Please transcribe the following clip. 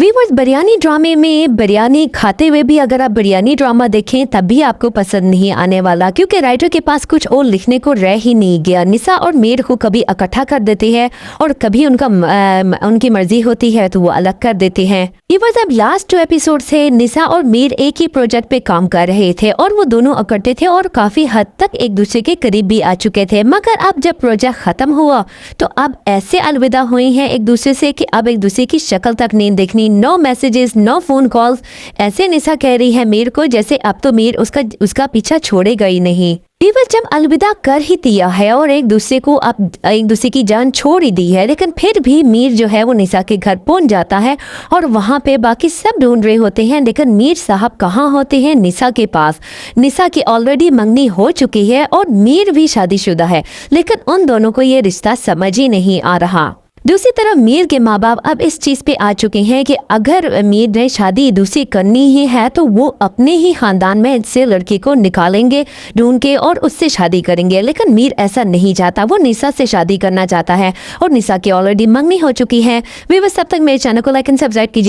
Viewers, biryani ड्रामे में बिरयानी खाते हुए भी अगर आप बिरयानी ड्रामा देखें तब भी आपको पसंद नहीं आने वाला, क्योंकि राइटर के पास कुछ और लिखने को रह ही नहीं गया। निसा और मीर को कभी इकट्ठा कर देते हैं और कभी उनकी मर्जी होती है तो वो अलग कर देते हैं। वीवर्स, अब लास्ट 2 एपिसोड से निसा और मीर एक ही प्रोजेक्ट पे काम कर रहे थे और वो दोनों इकट्ठे थे और काफी हद तक एक दूसरे के करीब भी आ चुके थे। मगर अब जब प्रोजेक्ट खत्म हुआ तो अब ऐसे अलविदा हुए हैं एक दूसरे से कि अब एक दूसरे की शक्ल तक नहीं देखनी। No messages, no phone calls. ऐसे निसा कह रही है मीर को जैसे अब तो मीर उसका पीछा छोड़ेगा ही नहीं। वीवर्स, जब अलविदा कर ही दिया है और एक दूसरे को अब एक दूसरे की जान छोड़ ही दी है, लेकिन फिर भी मीर जो है वो निसा के घर पहुंच जाता है और वहां पे बाकी सब ढूंढ रहे होते हैं, लेकिन मीर साहब कहाँ होते हैं? निसा के पास। निसा की ऑलरेडी मंगनी हो चुकी है और मीर भी शादीशुदा है, लेकिन उन दोनों को ये रिश्ता समझ ही नहीं आ रहा। दूसरी तरफ मीर के माँ बाप अब इस चीज पे आ चुके हैं कि अगर मीर ने शादी दूसरी करनी ही है तो वो अपने ही खानदान में से लड़की को निकालेंगे ढूंढ के और उससे शादी करेंगे। लेकिन मीर ऐसा नहीं चाहता, वो निसा से शादी करना चाहता है और निसा की ऑलरेडी मंगनी हो चुकी है। वीवर्स, तब तक मेरे चैनल को लाइक एंड सब्सक्राइब कीजिए।